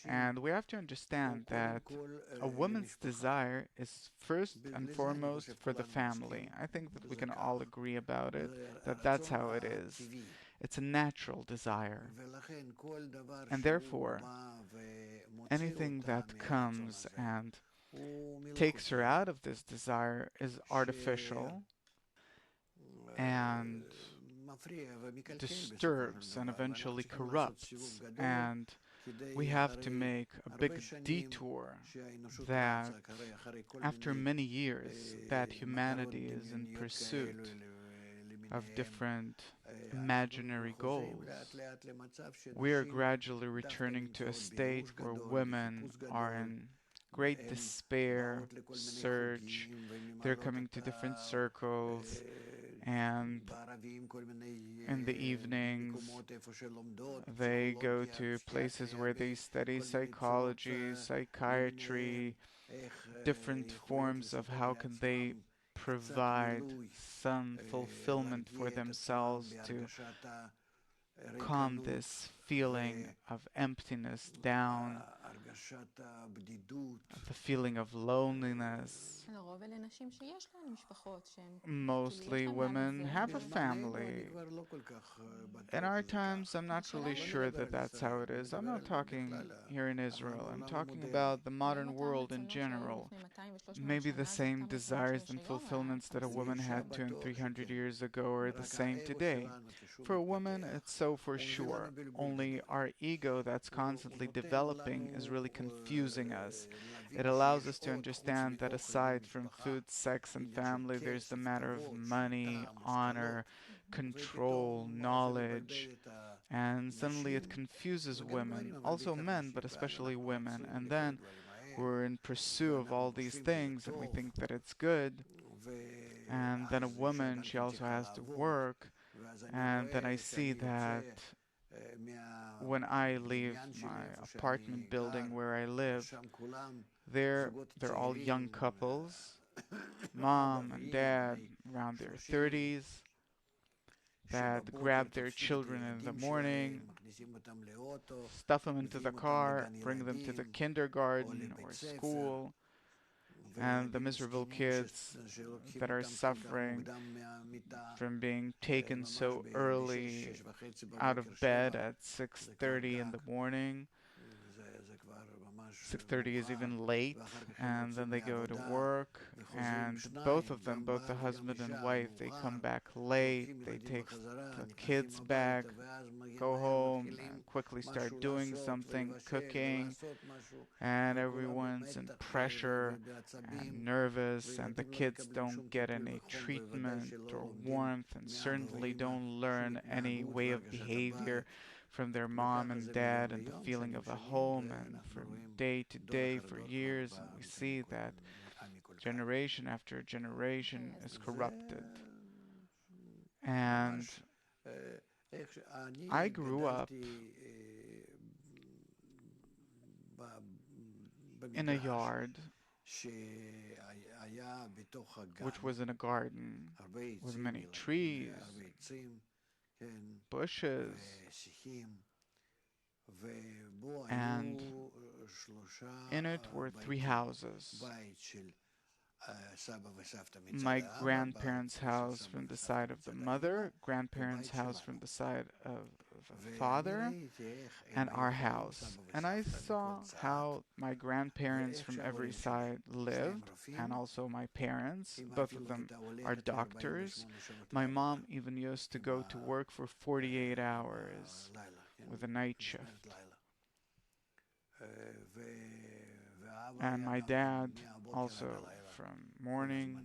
And we have to understand that a woman's desire is first and foremost for the family. I think that we can all agree about it, that that's how it is. It's a natural desire. And therefore, anything that comes and takes her out of this desire is artificial and disturbs and eventually corrupts. And we have to make a big detour that after many years that humanity is in pursuit of different imaginary goals, we are gradually returning to a state where women are in great despair, search, they're coming to different circles, and in the evenings they go to places where they study psychology, psychiatry, different forms of how can they provide some fulfillment for themselves to calm this feeling of emptiness down, the feeling of loneliness. Mostly women have a family. In our times, I'm not really sure that that's how it is. I'm not talking here in Israel. I'm talking about the modern world in general. Maybe the same desires and fulfillments that a woman had 200 and 300 years ago are the same today. For a woman, it's so for sure. Only our ego that's constantly developing is really confusing us. It allows us to understand that aside from food, sex, and family, there's the matter of money, honor, control, knowledge, and suddenly it confuses women, also men, but especially women. And then we're in pursuit of all these things and we think that it's good. And then a woman, she also has to work. And then I see that when I leave my apartment building where I live, they're all young couples, mom and dad around their 30s, that grab their children in the morning, stuff them into the car, bring them to the kindergarten or school, and the miserable kids that are suffering from being taken so early out of bed at 6:30 in the morning. 6:30 is even late, and then they go to work, and both of them, both the husband and wife, they come back late, they take the kids back, go home, and quickly start doing something, cooking, and everyone's in pressure and nervous, and the kids don't get any treatment or warmth, and certainly don't learn any way of behavior from their mom and dad and the feeling of a home, and from day to day for years, and we see that generation after generation is corrupted. And I grew up in a yard which was in a garden with many trees, bushes, and in it were three houses. My grandparents' house from the side of the mother, grandparents' house from the side of the father, and our house. And I saw how my grandparents from every side lived, and also my parents. Both of them are doctors. My mom even used to go to work for 48 hours with a night shift. And my dad also from morning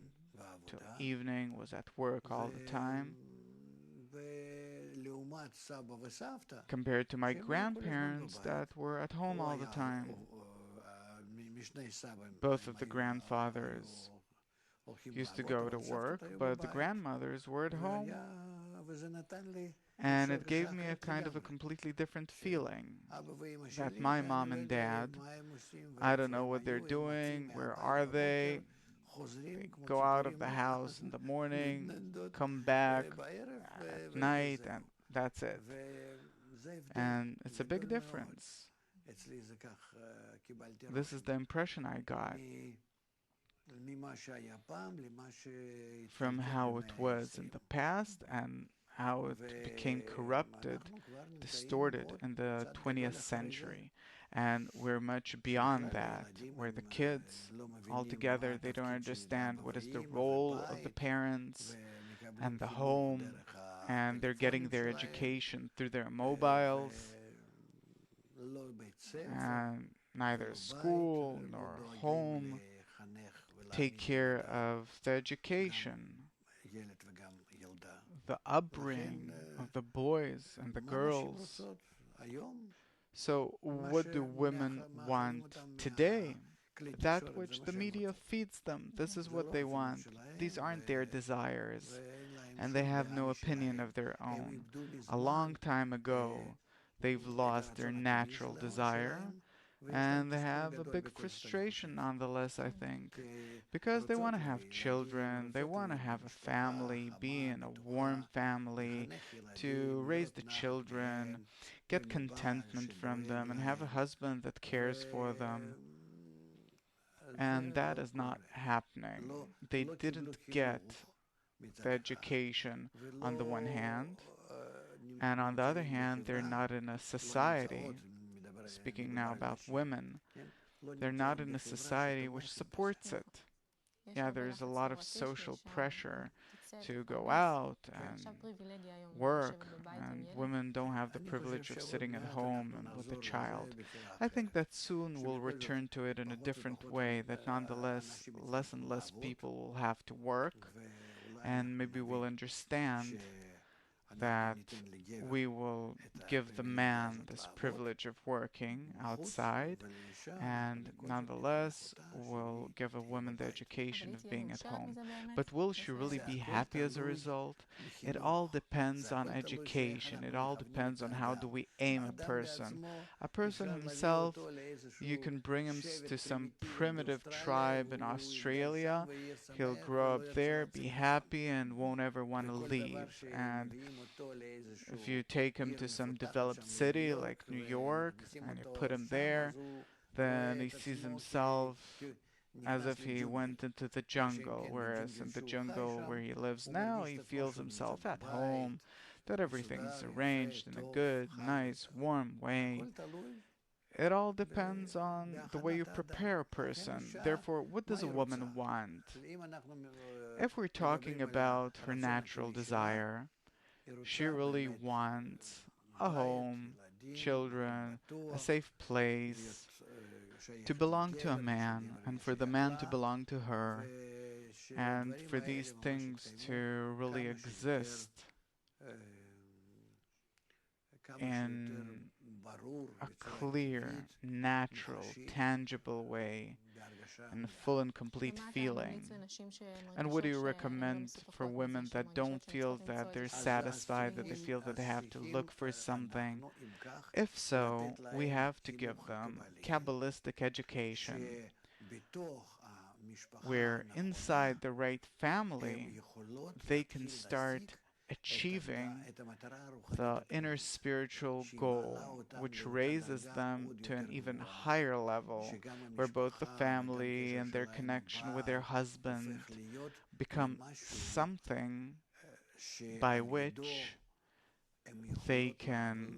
till evening was at work all the time. Compared to my grandparents that were at home all the time. Both of the grandfathers used to go to work, but the grandmothers were at home. And it gave me a kind of a completely different feeling that my mom and dad, I don't know what they're doing, where are they? They go out of the house in the morning, come back at night, and that's it. And it's a big difference. This is the impression I got from how it was in the past and how it became corrupted, distorted in the 20th century. And we're much beyond that, where the kids altogether they don't understand what is the role of the parents and the home, and they're getting their education through their mobiles, and neither school nor home take care of the education, the upbringing of the boys and the girls. So, what do women want today? That which the media feeds them. This is what they want. These aren't their desires, and they have no opinion of their own. A long time ago, they've lost their natural desire, and they have a big frustration nonetheless, I think, because they want to have children, they want to have a family, be in a warm family, to raise the children, get contentment from them, and have a husband that cares for them. And that is not happening. They didn't get the education on the one hand, and on the other hand, they're not in a society, speaking now about women, they're not in a society which supports it. Yeah, there's a lot of social pressure to go out and work, and women don't have the privilege of sitting at home and with a child. I think that soon we'll return to it in a different way, that nonetheless less and less people will have to work, and maybe we'll understand that we will give the man this privilege of working outside, and nonetheless will give a woman the education of being at home. But will she really be happy as a result? It all depends on education. It all depends on how do we aim a person. A person himself, you can bring him to some primitive tribe in Australia. He'll grow up there, be happy, and won't ever want to leave. And if you take him to some developed city like New York and you put him there, then he sees himself as if he went into the jungle, whereas in the jungle where he lives now, he feels himself at home, that everything's arranged in a good, nice, warm way. It all depends on the way you prepare a person. Therefore, what does a woman want? If we're talking about her natural desire, she really wants a home, children, a safe place, to belong to a man, and for the man to belong to her, and for these things to really exist in a clear, natural, tangible way, and a full and complete feeling. And what do you recommend for women that don't feel that they're satisfied, that they feel that they have to look for something? If so, we have to give them Kabbalistic education, where inside the right family, they can start achieving the inner spiritual goal, which raises them to an even higher level, where both the family and their connection with their husband become something by which they can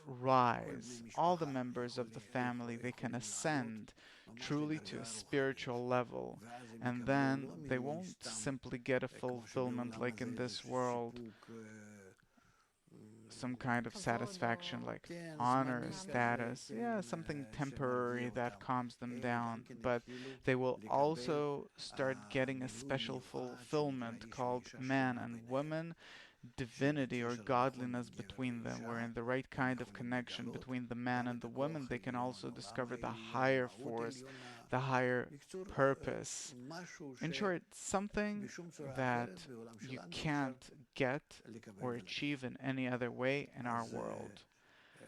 rise. All the members of the family, they can ascend truly to a spiritual level, and then they won't simply get a fulfillment like in this world, some kind of satisfaction like honor, status, yeah, something temporary that calms them down, but they will also start getting a special fulfillment called man and woman, divinity or godliness between them, where in the right kind of connection between the man and the woman, they can also discover the higher force, the higher purpose. In short, something that you can't get or achieve in any other way in our world.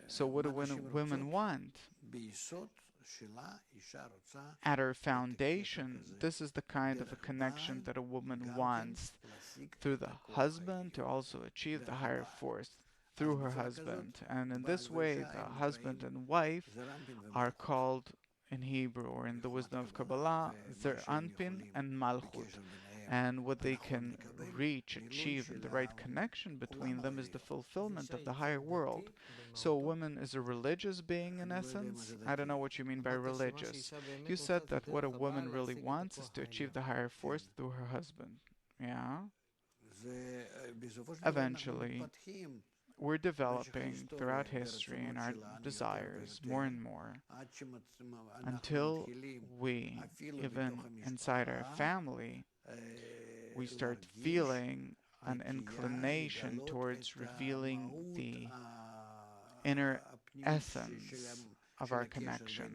So what do women want? At her foundation, this is the kind of a connection that a woman wants through the husband to also achieve the higher force, through her husband. And in this way, the husband and wife are called in Hebrew or in the wisdom of Kabbalah, Zer Anpin and Malchut. And what they can reach, achieve, and the right connection between them is the fulfillment of the higher world. So, a woman is a religious being in essence. I don't know what you mean by religious. You said that what a woman really wants is to achieve the higher force through her husband. Yeah? Eventually, we're developing throughout history in our desires more and more until we, even inside our family, we start feeling an inclination towards revealing the inner essence of our connection.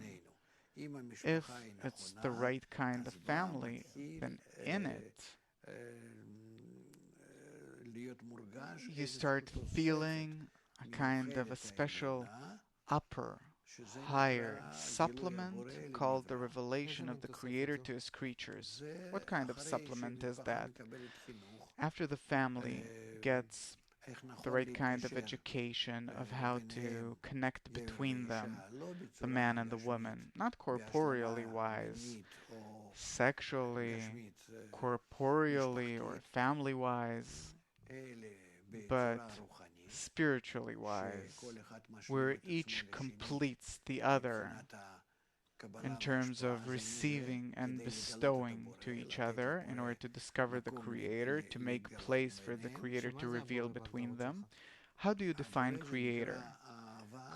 If it's the right kind of family, then in it you start feeling a kind of a special upper, higher supplement called the revelation of the Creator to His creatures. What kind of supplement is that? After the family gets the right kind of education of how to connect between them, the man and the woman, not corporeally wise, sexually, corporeally, or family wise, but spiritually wise, where each completes the other in terms of receiving and bestowing to each other in order to discover the Creator, to make place for the Creator to reveal between them. How do you define Creator?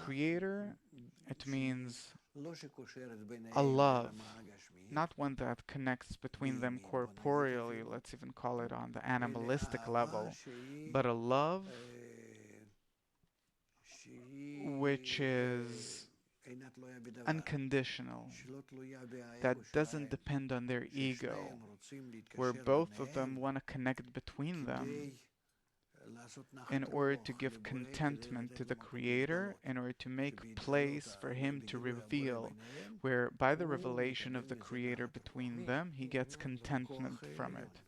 Creator, it means a love, not one that connects between them corporeally, let's even call it on the animalistic level, but a love which is unconditional, that doesn't depend on their ego, where both of them want to connect between them in order to give contentment to the Creator, in order to make place for Him to reveal, where by the revelation of the Creator between them, He gets contentment from it.